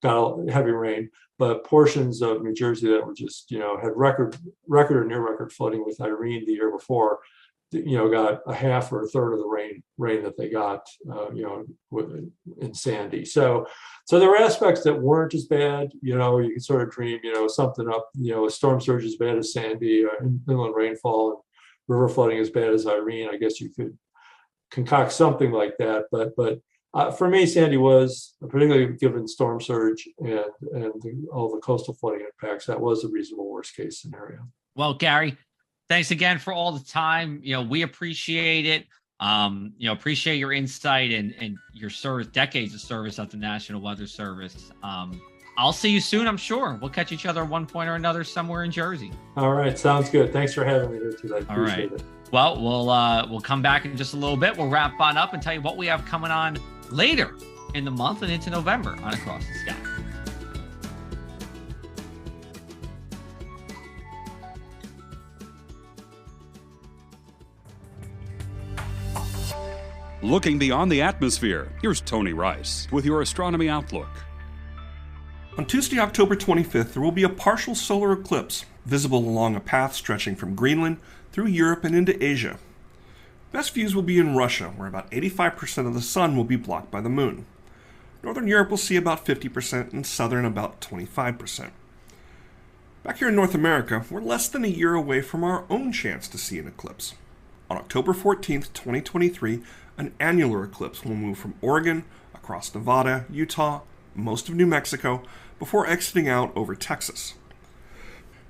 Speaker 4: got heavy rain. But portions of New Jersey that were just, had record or near record flooding with Irene the year before, got a half or a third of the rain that they got, in Sandy. So there were aspects that weren't as bad. You could sort of dream, something up, a storm surge as bad as Sandy, inland rainfall, and river flooding as bad as Irene. I guess you could concoct something like that. But for me, Sandy was, particularly given storm surge and all the coastal flooding impacts, that was a reasonable worst case scenario.
Speaker 1: Well, Gary, thanks again for all the time. We appreciate it. Appreciate your insight and your service, decades of service at the National Weather Service. I'll see you soon, I'm sure. We'll catch each other at one point or another somewhere in Jersey.
Speaker 4: All right, sounds good. Thanks for having me here today. Appreciate it.
Speaker 1: Well, we'll come back in just a little bit. We'll wrap on up and tell you what we have coming on later in the month and into November on Across the Sky.
Speaker 5: Looking beyond the atmosphere, here's Tony Rice with your Astronomy Outlook.
Speaker 6: On Tuesday, October 25th, there will be a partial solar eclipse visible along a path stretching from Greenland through Europe and into Asia. Best views will be in Russia, where about 85% of the sun will be blocked by the moon. Northern Europe will see about 50% and southern about 25%. Back here in North America, we're less than a year away from our own chance to see an eclipse. On October 14th, 2023, an annular eclipse will move from Oregon, across Nevada, Utah, most of New Mexico, before exiting out over Texas.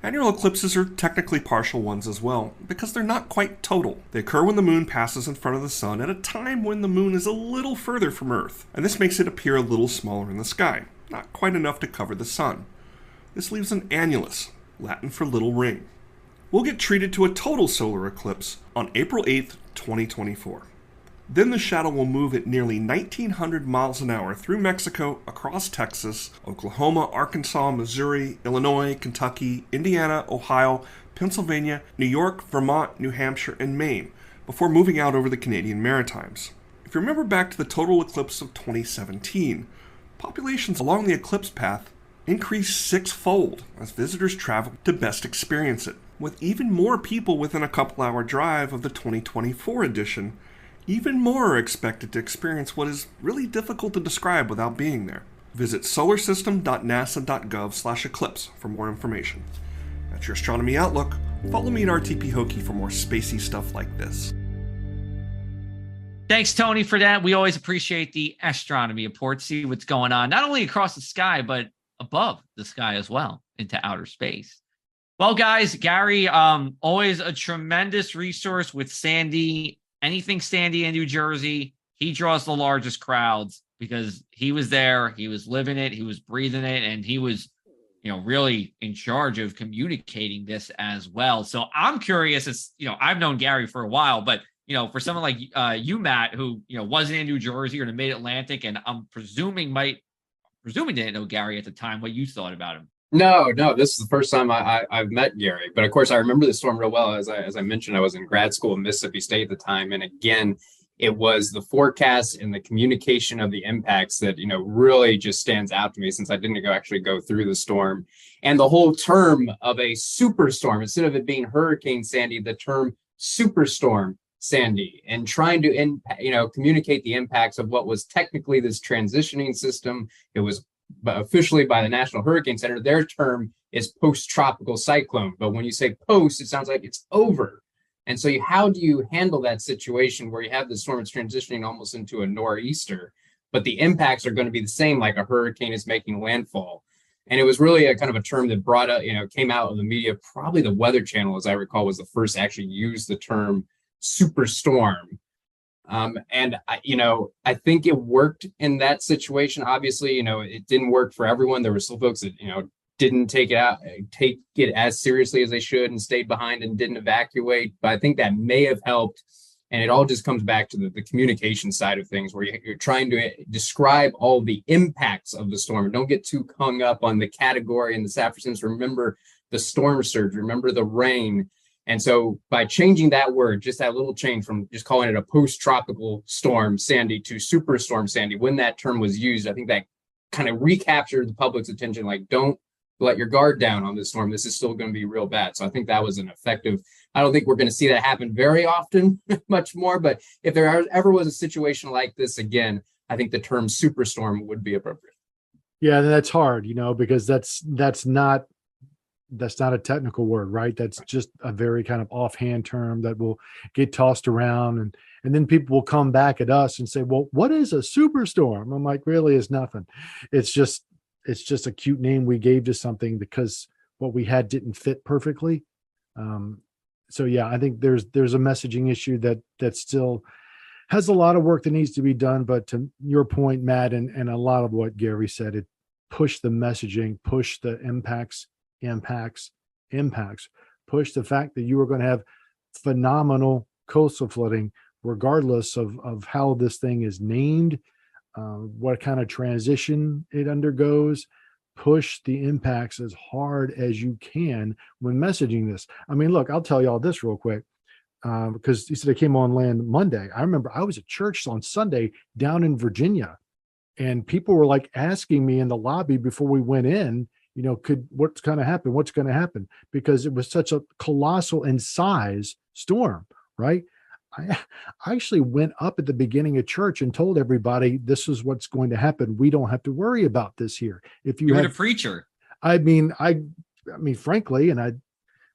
Speaker 6: Annual eclipses are technically partial ones as well, because they're not quite total. They occur when the moon passes in front of the sun at a time when the moon is a little further from Earth, and this makes it appear a little smaller in the sky, not quite enough to cover the sun. This leaves an annulus, Latin for little ring. We'll get treated to a total solar eclipse on April 8th, 2024. Then the shadow will move at nearly 1,900 miles an hour through Mexico, across Texas, Oklahoma, Arkansas, Missouri, Illinois, Kentucky, Indiana, Ohio, Pennsylvania, New York, Vermont, New Hampshire, and Maine, before moving out over the Canadian Maritimes. If you remember back to the total eclipse of 2017, populations along the eclipse path increased six-fold as visitors traveled to best experience it, with even more people within a couple-hour drive of the 2024 edition. Even more are expected to experience what is really difficult to describe without being there. Visit solarsystem.nasa.gov/eclipse for more information. That's your Astronomy Outlook. Follow me at RTP Hokie for more spacey stuff like this.
Speaker 1: Thanks, Tony, for that. We always appreciate the astronomy report, see what's going on, not only across the sky, but above the sky as well, into outer space. Well, guys, Gary, always a tremendous resource with Sandy. Anything Sandy in New Jersey, he draws the largest crowds because he was there, he was living it, he was breathing it, and he was, really in charge of communicating this as well. So I'm curious, it's, I've known Gary for a while, but, for someone like you, Matt, who, wasn't in New Jersey or the Mid-Atlantic, and I'm presuming didn't know Gary at the time, what you thought about him.
Speaker 3: No, this is the first time I've met Gary. But of course, I remember the storm real well. As I mentioned, I was in grad school in Mississippi State at the time. And again, it was the forecast and the communication of the impacts that, really just stands out to me, since I didn't actually go through the storm. And the whole term of a superstorm, instead of it being Hurricane Sandy, the term superstorm Sandy, and trying to, communicate the impacts of what was technically this transitioning system. It was officially by the National Hurricane Center, their term is post-tropical cyclone. But when you say post, it sounds like it's over. And so how do you handle that situation where you have the storm that's transitioning almost into a nor'easter, but the impacts are going to be the same, like a hurricane is making landfall? And it was really a kind of a term that brought up, came out of the media. Probably the Weather Channel, as I recall, was the first to actually use the term superstorm. And I think it worked in that situation. Obviously, it didn't work for everyone. There were still folks that, didn't take it as seriously as they should and stayed behind and didn't evacuate. But I think that may have helped. And it all just comes back to the communication side of things, where you're trying to describe all the impacts of the storm. Don't get too hung up on the category and the Saffir-Simpson. Remember the storm surge, remember the rain. And so by changing that word, just that little change from just calling it a post-tropical storm Sandy to superstorm Sandy, when that term was used, I think that kind of recaptured the public's attention. Like, don't let your guard down on this storm. This is still going to be real bad. So I think that was an effective. I don't think we're going to see that happen very often, much more. But if there ever was a situation like this again, I think the term superstorm would be appropriate.
Speaker 2: Yeah, that's hard, because that's not a technical word, right? That's just a very kind of offhand term that will get tossed around, and then people will come back at us and say, well, what is a superstorm? I'm like, really, it's nothing. It's just a cute name we gave to something because what we had didn't fit perfectly. So yeah, I think there's a messaging issue that still has a lot of work that needs to be done. But to your point, Matt, and a lot of what Gary said, it pushed the messaging, pushed the impacts, push the fact that you were going to have phenomenal coastal flooding, regardless of how this thing is named, what kind of transition it undergoes. Push the impacts as hard as you can when messaging this. I mean, look, I'll tell you all this real quick. because he said they came on land Monday. I remember I was at church on Sunday down in Virginia, and people were like asking me in the lobby before we went in, what's going to happen? What's going to happen? Because it was such a colossal in size storm, right? I actually went up at the beginning of church and told everybody, this is what's going to happen. We don't have to worry about this here. If
Speaker 1: you're the preacher.
Speaker 2: I mean, frankly,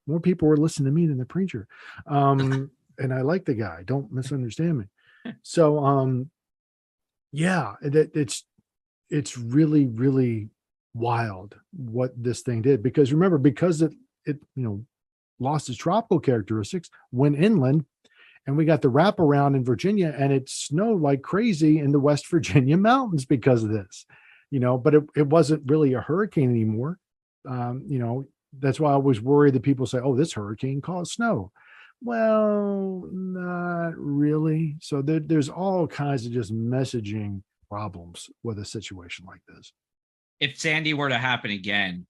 Speaker 2: more people were listening to me than the preacher. And I like the guy, don't misunderstand me. So, yeah, it's really, really wild what this thing did, because remember, because it lost its tropical characteristics, went inland, and we got the wraparound in Virginia, and it snowed like crazy in the West Virginia mountains because of this, but it wasn't really a hurricane anymore. That's why I always worry that people say, oh, this hurricane caused snow. Well, not really. So there's all kinds of just messaging problems with a situation like this.
Speaker 1: If Sandy were to happen again,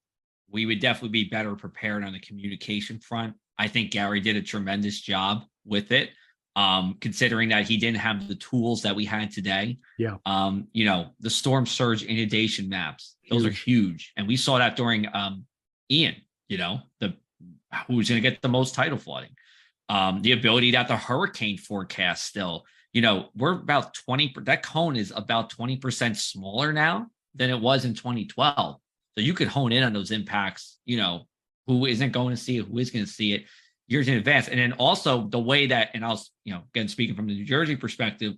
Speaker 1: we would definitely be better prepared on the communication front. I think Gary did a tremendous job with it, considering that he didn't have the tools that we had today.
Speaker 2: Yeah.
Speaker 1: The storm surge inundation maps, those are huge. And we saw that during Ian, who's going to get the most tidal flooding. The ability that the hurricane forecast still, we're about 20, that cone is about 20% smaller now than it was in 2012. So you could hone in on those impacts, who isn't going to see it, who is going to see it years in advance. And then also the way that, and I'll, again, speaking from the New Jersey perspective,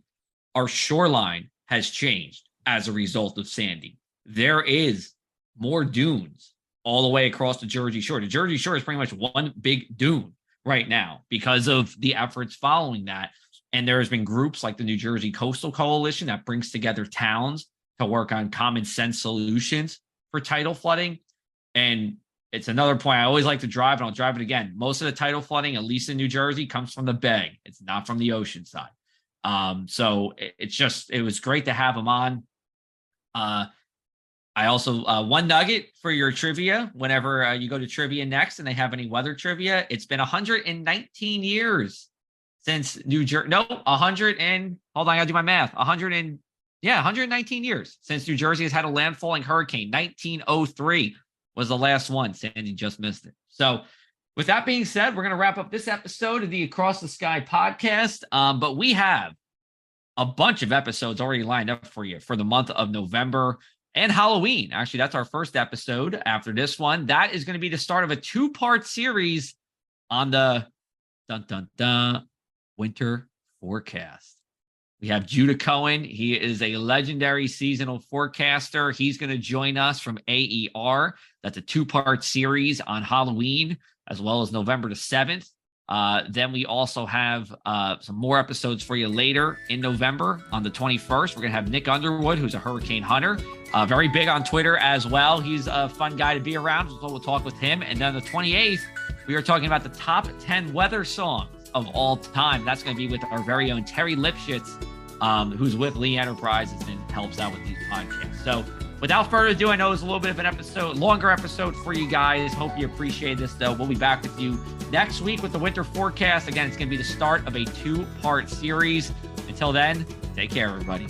Speaker 1: our shoreline has changed as a result of Sandy. There is more dunes all the way across the Jersey Shore. The Jersey Shore is pretty much one big dune right now because of the efforts following that. And there has been groups like the New Jersey Coastal Coalition that brings together towns to work on common sense solutions for tidal flooding. And it's another point I always like to drive, and I'll drive it again. Most of the tidal flooding, at least in New Jersey, comes from the bay. It's not from the ocean side. So it was great to have him on. I also, one nugget for your trivia, whenever you go to trivia next and they have any weather trivia, it's been 119 years since New Jersey. No, 100 and, hold on, I gotta do my math. 119 years since New Jersey has had a landfalling hurricane. 1903 was the last one. Sandy just missed it. So with that being said, we're going to wrap up this episode of the Across the Sky podcast. But we have a bunch of episodes already lined up for you for the month of November and Halloween. Actually, that's our first episode after this one. That is going to be the start of a 2-part series on the winter forecast. We have Judah Cohen. He is a legendary seasonal forecaster. He's going to join us from AER. That's a 2-part series on Halloween, as well as November the 7th. Then we also have some more episodes for you later in November. On the 21st, we're going to have Nick Underwood, who's a hurricane hunter, very big on Twitter as well. He's a fun guy to be around, so we'll talk with him. And then the 28th, we are talking about the top 10 weather songs of all time. That's going to be with our very own Terry Lipschitz, who's with Lee Enterprises and helps out with these podcasts. So without further ado, I know it's a little bit of an longer episode for you guys. Hope you appreciate this, though. We'll be back with you next week with the winter forecast. Again, it's going to be the start of a 2-part series. Until then, take care, everybody.